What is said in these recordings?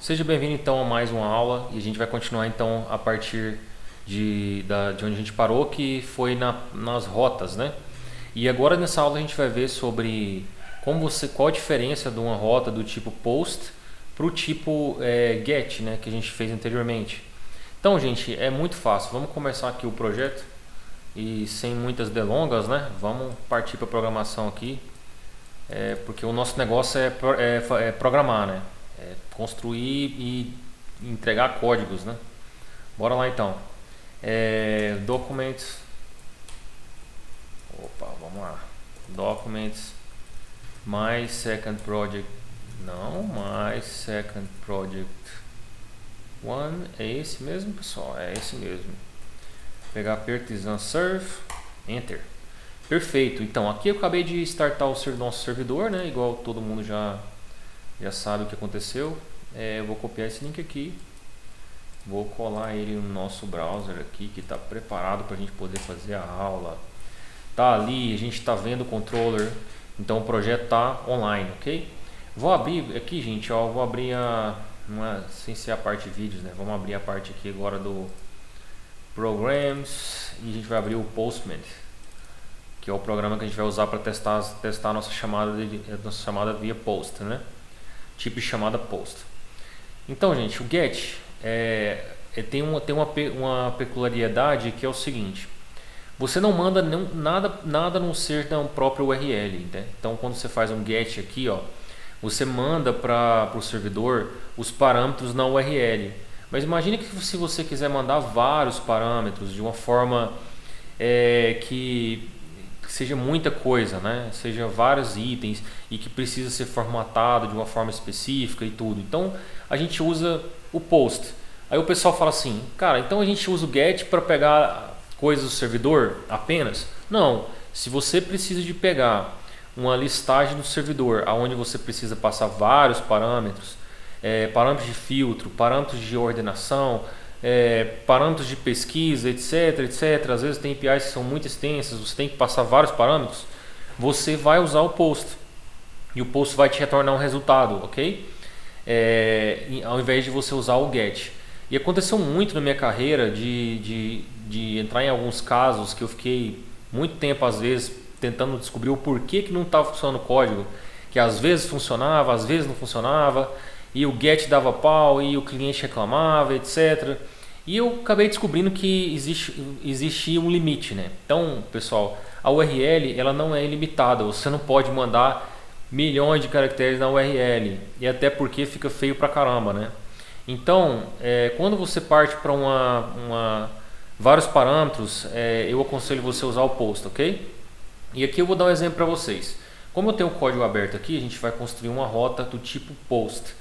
Seja bem-vindo então a mais uma aula e a gente vai continuar então a partir de onde a gente parou, que foi nas rotas, né? E agora nessa aula a gente vai ver sobre qual a diferença de uma rota do tipo post para o tipo get, né, que a gente fez anteriormente. Então, gente, é muito fácil. Vamos começar aqui o projeto e sem muitas delongas, né? Vamos partir para a programação aqui, porque o nosso negócio é programar, né? É construir e entregar códigos, né? Bora lá então. Documents. Opa, vamos lá. Documents. My second project. Não, my second project. One. É esse mesmo, pessoal? É esse mesmo. Pegar Partisan Serve. Enter. Perfeito. Então, aqui eu acabei de startar o nosso servidor, né? Igual todo mundo já sabe o que aconteceu. Eu vou copiar esse link aqui, vou colar ele no nosso browser aqui, que está preparado para a gente poder fazer a aula. Tá ali, a gente está vendo o controller, então o projeto está online, ok? Vou abrir aqui, gente, ó, vou abrir sem ser a parte de vídeos, né? Vamos abrir a parte aqui agora do Programs e a gente vai abrir o Postman, que é o programa que a gente vai usar para testar a nossa chamada via post, né? Tipo de chamada post. Então, gente, o get tem uma peculiaridade que é o seguinte: você não manda nada a não ser no próprio URL, né? Então, quando você faz um get aqui, ó, você manda para o servidor os parâmetros na URL. Mas imagine que se você quiser mandar vários parâmetros de uma forma que seja muita coisa, né? Seja vários itens e que precisa ser formatado de uma forma específica e tudo. Então a gente usa o post. Aí o pessoal fala assim, cara, então a gente usa o get para pegar coisas do servidor apenas? Não. Se você precisa de pegar uma listagem do servidor, aonde você precisa passar vários parâmetros, parâmetros de filtro, parâmetros de ordenação, parâmetros de pesquisa, etc, etc. Às vezes tem APIs que são muito extensas, você tem que passar vários parâmetros. Você vai usar o post e o post vai te retornar um resultado, ok? Ao invés de você usar o get. E aconteceu muito na minha carreira de entrar em alguns casos que eu fiquei muito tempo, às vezes, tentando descobrir o porquê que não estava funcionando o código, que às vezes funcionava, às vezes não funcionava, e o get dava pau e o cliente reclamava, etc. E eu acabei descobrindo que existia um limite, né? Então, pessoal, a URL ela não é ilimitada, você não pode mandar milhões de caracteres na URL, e até porque fica feio pra caramba, né? Então, quando você parte para vários parâmetros, eu aconselho você usar o post, ok? E aqui eu vou dar um exemplo para vocês. Como eu tenho o código aberto aqui, a gente vai construir uma rota do tipo post.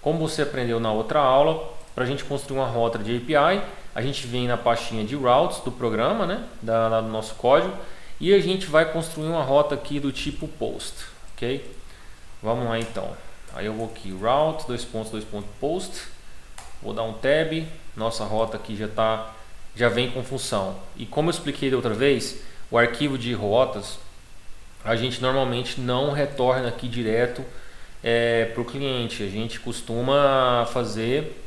Como você aprendeu na outra aula, para a gente construir uma rota de API, a gente vem na pastinha de routes do programa, né, do nosso código, e a gente vai construir uma rota aqui do tipo post, ok? Vamos lá então. Aí eu vou aqui, route, post, vou dar um tab, nossa rota aqui já vem com função. E como eu expliquei da outra vez, o arquivo de rotas, a gente normalmente não retorna aqui direto para o cliente. A gente costuma fazer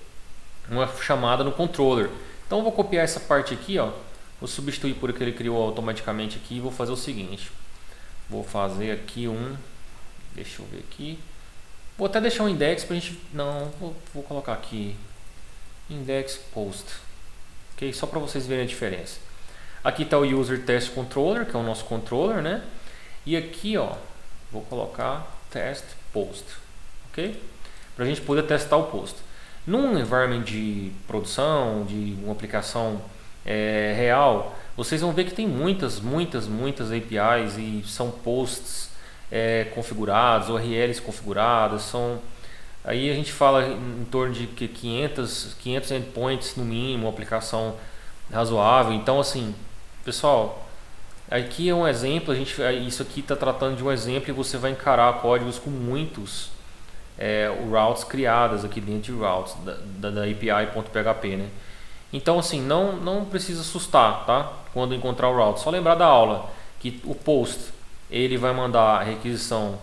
uma chamada no controller. Então eu vou copiar essa parte aqui, ó, vou substituir por o que ele criou automaticamente aqui e vou fazer o seguinte. Vou fazer aqui deixa eu ver aqui. Vou até deixar um index para a gente, não, vou colocar aqui index post, ok? Só para vocês verem a diferença. Aqui está o user test controller, que é o nosso controller, né? E aqui, ó, vou colocar test post, ok? Para a gente poder testar o post. Num environment de produção, de uma aplicação real, vocês vão ver que tem muitas APIs e são posts configurados, URLs configuradas, aí a gente fala em torno de 500 endpoints no mínimo, uma aplicação razoável. Então, assim, pessoal, aqui é um exemplo, isso aqui está tratando de um exemplo e você vai encarar códigos com muitos routes criadas aqui dentro de routes da API.php, né? Então, assim, não precisa assustar, tá? Quando encontrar o route, só lembrar da aula que o post ele vai mandar a requisição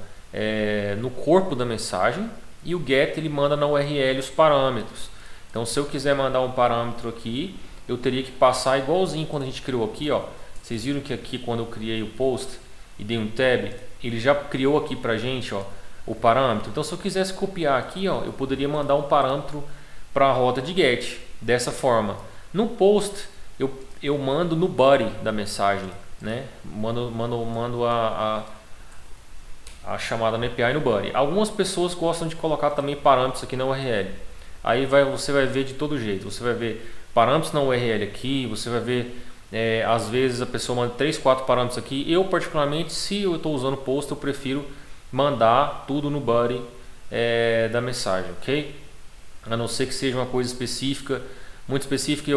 no corpo da mensagem, e o get ele manda na URL os parâmetros. Então se eu quiser mandar um parâmetro aqui, eu teria que passar igualzinho quando a gente criou aqui, ó. Vocês viram que aqui quando eu criei o post e dei um tab, ele já criou aqui pra gente, ó, o parâmetro. Então se eu quisesse copiar aqui, ó, eu poderia mandar um parâmetro para a rota de get dessa forma. No post eu mando no body da mensagem, né? Mando a chamada no API no body. Algumas pessoas gostam de colocar também parâmetros aqui na URL. Aí você vai ver de todo jeito. Você vai ver parâmetros na URL aqui, você vai ver às vezes a pessoa manda 3, 4 parâmetros aqui. Eu particularmente, se eu estou usando post, eu prefiro mandar tudo no body da mensagem, ok? A não ser que seja uma coisa específica, muito específica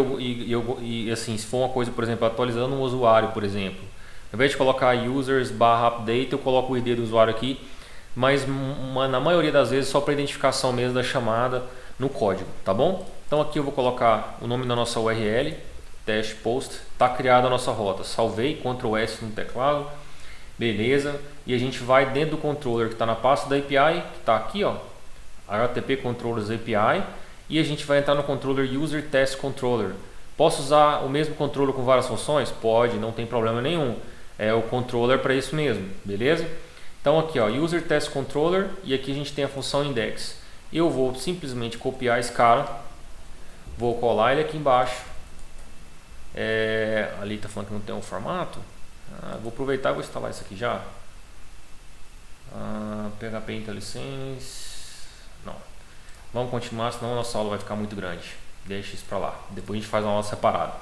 e assim, se for uma coisa, por exemplo, atualizando um usuário, por exemplo, ao invés de colocar users/update, eu coloco o ID do usuário aqui, mas na maioria das vezes só para identificação mesmo da chamada no código, tá bom? Então aqui eu vou colocar o nome da nossa URL, teste post, está criada a nossa rota, salvei, Ctrl S no teclado, beleza, e a gente vai dentro do controller que está na pasta da API, que está aqui, ó, HTTP Controllers API, e a gente vai entrar no controller User Test Controller. Posso usar o mesmo controller com várias funções? Pode, não tem problema nenhum. É o controller para isso mesmo, beleza? Então aqui, ó, User Test Controller, e aqui a gente tem a função index. Eu vou simplesmente copiar esse cara, vou colar ele aqui embaixo. Ali está falando que não tem um formato. Vou aproveitar e vou instalar isso aqui já. PHP IntelliSense. Não. Vamos continuar, senão a nossa aula vai ficar muito grande. Deixa isso para lá. Depois a gente faz uma aula separada.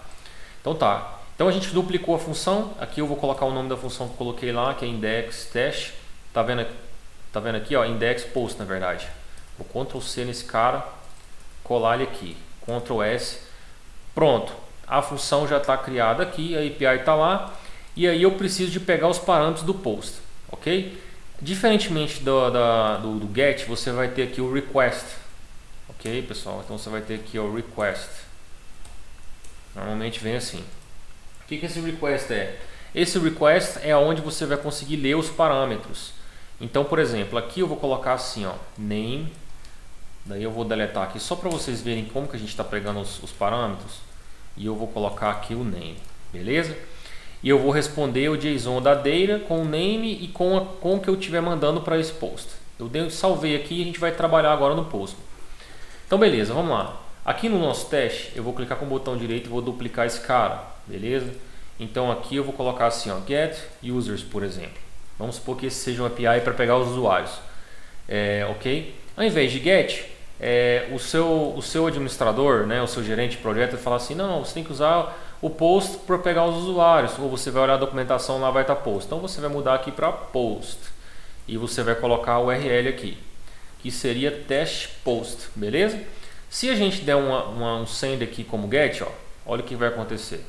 Então tá. Então a gente duplicou a função. Aqui eu vou colocar o nome da função que eu coloquei lá, que é index test. Tá vendo aqui, ó, index post na verdade. Vou Ctrl C nesse cara, colar ele aqui. Ctrl S. Pronto. A função já está criada aqui, a API está lá. E aí eu preciso de pegar os parâmetros do post, ok? Diferentemente do get, você vai ter aqui o request, ok, pessoal? Então você vai ter aqui o request. Normalmente vem assim. O que esse request é? Esse request é onde você vai conseguir ler os parâmetros. Então, por exemplo, aqui eu vou colocar assim, ó, name. Daí eu vou deletar aqui só para vocês verem como que a gente está pegando os parâmetros. E eu vou colocar aqui o name, beleza? E eu vou responder o JSON da data com o name e com o que eu estiver mandando para esse post. Eu salvei aqui e a gente vai trabalhar agora no post. Então beleza, vamos lá. Aqui no nosso teste eu vou clicar com o botão direito e vou duplicar esse cara, beleza? Então aqui eu vou colocar assim, ó, get users, por exemplo. Vamos supor que esse seja um API para pegar os usuários, ok? Ao invés de get, o seu administrador, né, o seu gerente de projeto vai falar assim, não, você tem que usar o post para pegar os usuários, ou você vai olhar a documentação, lá vai estar post. Então você vai mudar aqui para post e você vai colocar o URL aqui, que seria test post, beleza? Se a gente der um send aqui como get, ó, olha o que vai acontecer.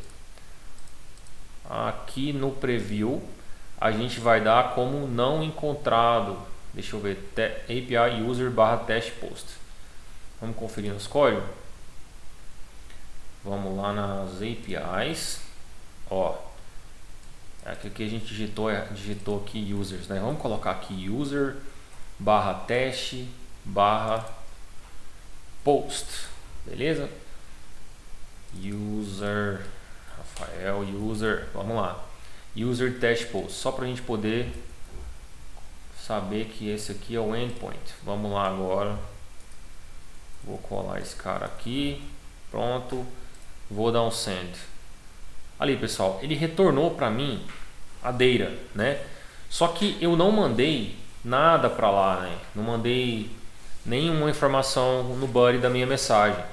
Aqui no preview a gente vai dar como não encontrado. Deixa eu ver, API user /test post. Vamos conferir nos códigos. Vamos lá nas APIs. Ó, aqui a gente digitou aqui users, né? Vamos colocar aqui user /test /post, beleza? User Rafael, user, vamos lá, user test post, só para a gente poder saber que esse aqui é o endpoint. Vamos lá agora. Vou colar esse cara aqui. Pronto. Vou dar um send. Ali, pessoal, ele retornou para mim a data, né? Só que eu não mandei nada para lá, né? Não mandei nenhuma informação no body da minha mensagem.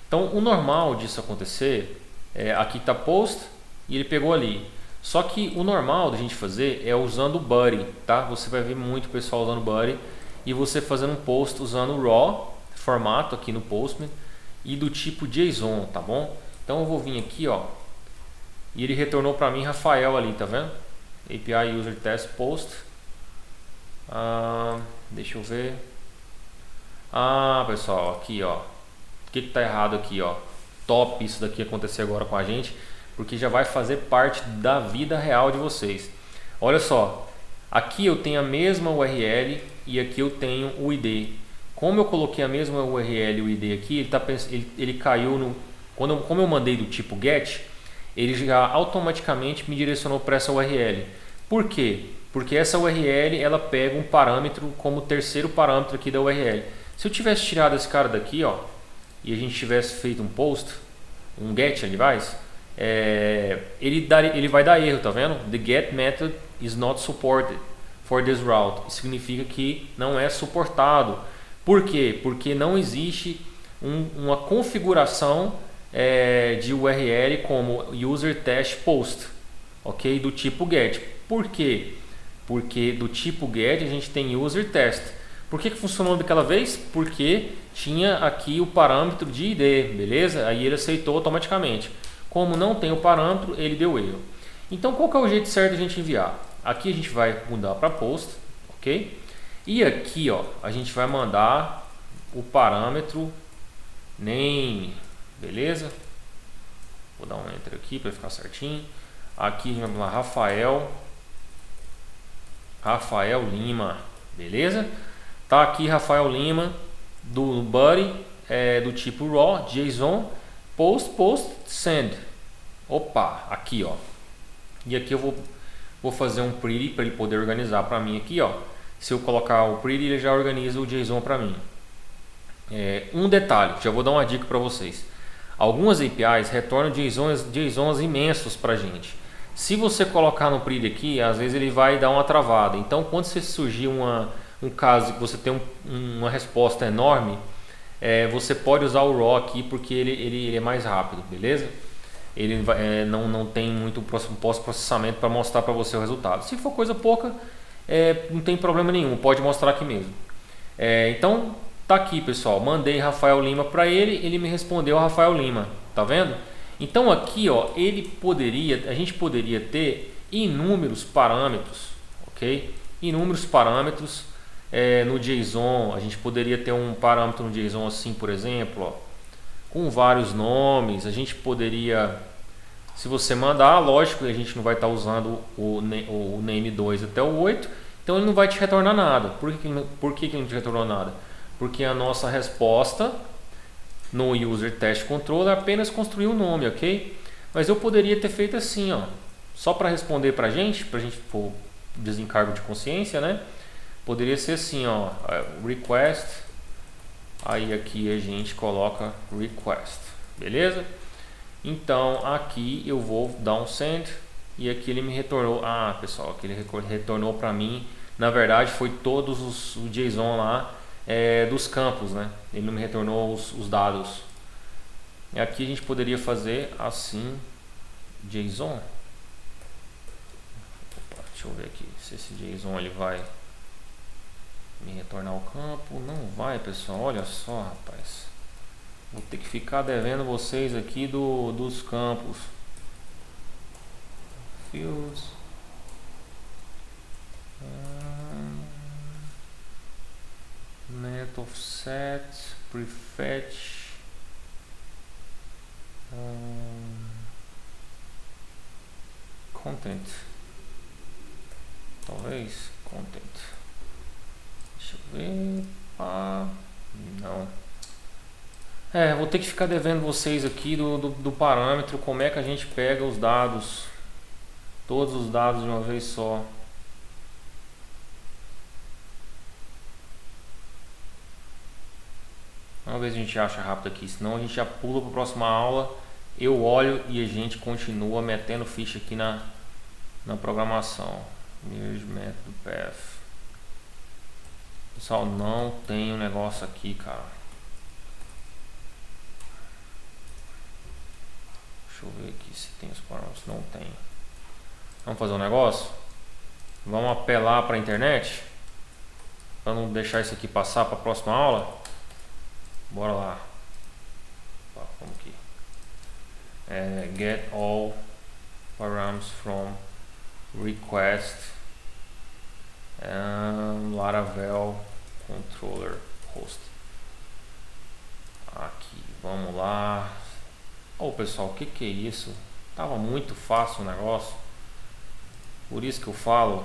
Então, o normal disso acontecer aqui está post e ele pegou ali. Só que o normal da gente fazer é usando o body, tá? Você vai ver muito pessoal usando body e você fazendo um post usando o raw formato aqui no Postman e do tipo JSON, tá bom? Então eu vou vir aqui, ó, e ele retornou para mim Rafael ali, tá vendo? API user test post. Deixa eu ver. Pessoal, aqui, ó, o que tá errado aqui, ó? Top isso daqui acontecer agora com a gente, porque já vai fazer parte da vida real de vocês. Olha só, aqui eu tenho a mesma URL e aqui eu tenho o ID. Como eu coloquei a mesma URL e o ID aqui, ele caiu no... Como eu mandei do tipo GET, ele já automaticamente me direcionou para essa URL. Por quê? Porque essa URL ela pega um parâmetro como terceiro parâmetro aqui da URL. Se eu tivesse tirado esse cara daqui, ó, e a gente tivesse feito um post, um GET, aliás, ele vai dar erro, tá vendo? The GET method is not supported for this route. Isso significa que não é suportado. Por quê? Porque não existe uma configuração de URL como user test post, ok? Do tipo GET. Por quê? Porque do tipo GET a gente tem user test. Por que funcionou daquela vez? Porque tinha aqui o parâmetro de ID, beleza? Aí ele aceitou automaticamente. Como não tem o parâmetro, ele deu erro. Então qual que é o jeito certo de a gente enviar? Aqui a gente vai mudar para post, ok? E aqui, ó, a gente vai mandar o parâmetro name, beleza? Vou dar um enter aqui para ficar certinho. Aqui a gente vai mandar Rafael Lima, beleza? Tá aqui Rafael Lima do body do tipo raw, JSON, post, send. Opa, aqui, ó. E aqui eu vou fazer um pretty para ele poder organizar para mim aqui, ó. Se eu colocar o pretty, ele já organiza o JSON para mim. Um detalhe, já vou dar uma dica para vocês. Algumas APIs retornam JSONs imensos para a gente. Se você colocar no pretty aqui, às vezes ele vai dar uma travada. Então, quando você surgir um caso que você tem uma resposta enorme, você pode usar o raw aqui porque ele é mais rápido, beleza? Ele não tem muito pós-processamento para mostrar para você o resultado. Se for coisa pouca, não tem problema nenhum, pode mostrar aqui mesmo. Então tá aqui, pessoal, mandei Rafael Lima para ele me respondeu Rafael Lima, tá vendo? Então aqui, ó, a gente poderia ter inúmeros parâmetros, ok? Inúmeros parâmetros no JSON. A gente poderia ter um parâmetro no JSON assim, por exemplo, ó, com vários nomes. A gente poderia, se você mandar, lógico, a gente não vai estar usando o name 2 até o 8, então ele não vai te retornar nada. Por que ele não te retornou nada? Porque a nossa resposta no user test controller apenas construiu o nome, ok? Mas eu poderia ter feito assim, ó, só para responder para a gente for desencargo de consciência, né? Poderia ser assim, ó, request, aí aqui a gente coloca request, beleza? Então aqui eu vou dar um send e aqui ele me retornou. Pessoal, aqui ele retornou para mim. Na verdade foi todos o JSON lá dos campos, né? Ele não me retornou os dados. E aqui a gente poderia fazer assim, JSON. Opa, deixa eu ver aqui se esse JSON ele vai me retornar o campo. Não vai, pessoal, olha só, rapaz. Vou ter que ficar devendo vocês aqui dos campos. Fields. Net offset, prefetch. Content. Talvez content. Deixa eu ver. Não. Vou ter que ficar devendo vocês aqui do parâmetro, como é que a gente pega os dados, todos os dados de uma vez só. Vamos ver se a gente acha rápido aqui, senão a gente já pula para a próxima aula. Eu olho e a gente continua metendo ficha aqui na programação. Merge method path. Pessoal, não tem um negócio aqui, cara. Deixa eu ver aqui se tem os parâmetros. Não tem. Vamos fazer um negócio? Vamos apelar para a internet para não deixar isso aqui passar para a próxima aula. Bora lá. Vamos aqui. Get all params from request Laravel controller host. Aqui, vamos lá. Pessoal, o que é isso? Tava muito fácil o negócio. Por isso que eu falo,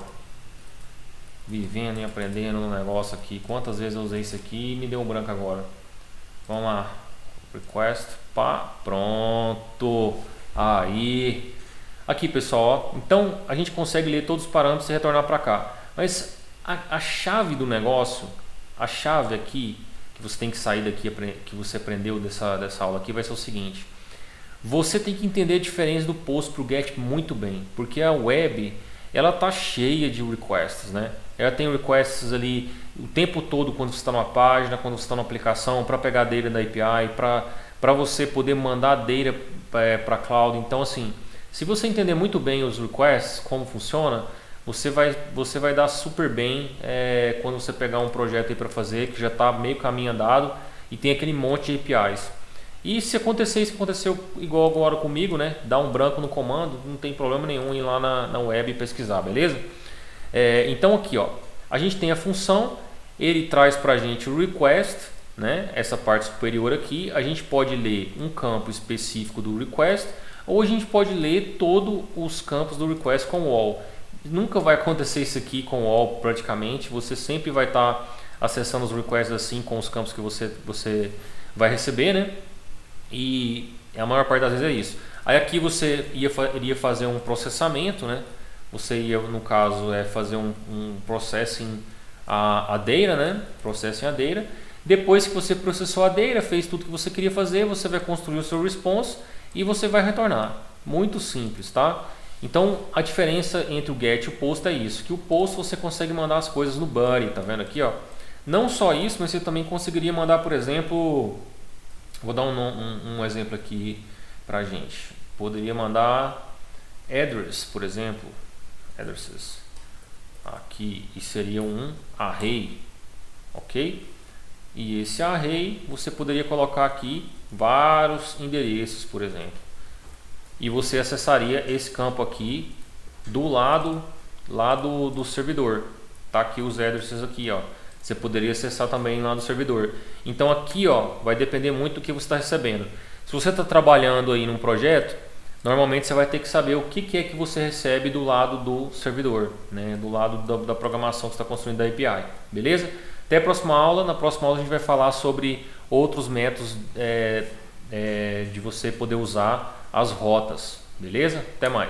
vivendo e aprendendo no negócio aqui. Quantas vezes eu usei isso aqui e me deu um branco agora. Vamos lá. Request, pá, pronto. Aí. Aqui, pessoal, ó. Então a gente consegue ler todos os parâmetros e retornar para cá. Mas a chave do negócio, a chave aqui que você tem que sair daqui, que você aprendeu dessa aula aqui, vai ser o seguinte: você tem que entender a diferença do post para o get muito bem, porque a web ela tá cheia de requests, né? Ela tem requests ali o tempo todo quando você está numa página, quando você está numa aplicação, para pegar data da API, para você poder mandar data para cloud. Então, assim, se você entender muito bem os requests, como funciona, você vai dar super bem quando você pegar um projeto aí para fazer, que já está meio caminho andado e tem aquele monte de APIs. E se acontecer isso que aconteceu igual agora comigo, né? Dar um branco no comando, não tem problema nenhum ir lá na web e pesquisar, beleza? Então aqui, ó, a gente tem a função, ele traz para a gente o request, né? Essa parte superior aqui, a gente pode ler um campo específico do request, ou a gente pode ler todos os campos do request com all. Nunca vai acontecer isso aqui com all praticamente, você sempre vai estar acessando os requests assim com os campos que você vai receber, né? E a maior parte das vezes é isso. Aí aqui você iria fazer um processamento, né? Você ia, no caso, fazer um processing a data, né? Processing a data. Depois que você processou a data, fez tudo que você queria fazer, você vai construir o seu response e você vai retornar. Muito simples, tá? Então a diferença entre o get e o post é isso, que o post você consegue mandar as coisas no body, tá vendo aqui, ó? Não só isso, mas você também conseguiria mandar, por exemplo, vou dar um exemplo aqui pra gente. Poderia mandar address, por exemplo, addresses. Aqui e seria um array, ok? E esse array você poderia colocar aqui vários endereços, por exemplo. E você acessaria esse campo aqui do lado do servidor. Tá aqui os addresses aqui, ó. Você poderia acessar também lá do servidor. Então aqui, ó, vai depender muito do que você está recebendo. Se você está trabalhando aí num projeto, normalmente você vai ter que saber o que é que você recebe do lado do servidor, né? Do lado da programação que você está construindo da API. Beleza? Até a próxima aula. Na próxima aula a gente vai falar sobre outros métodos de você poder usar as rotas. Beleza? Até mais.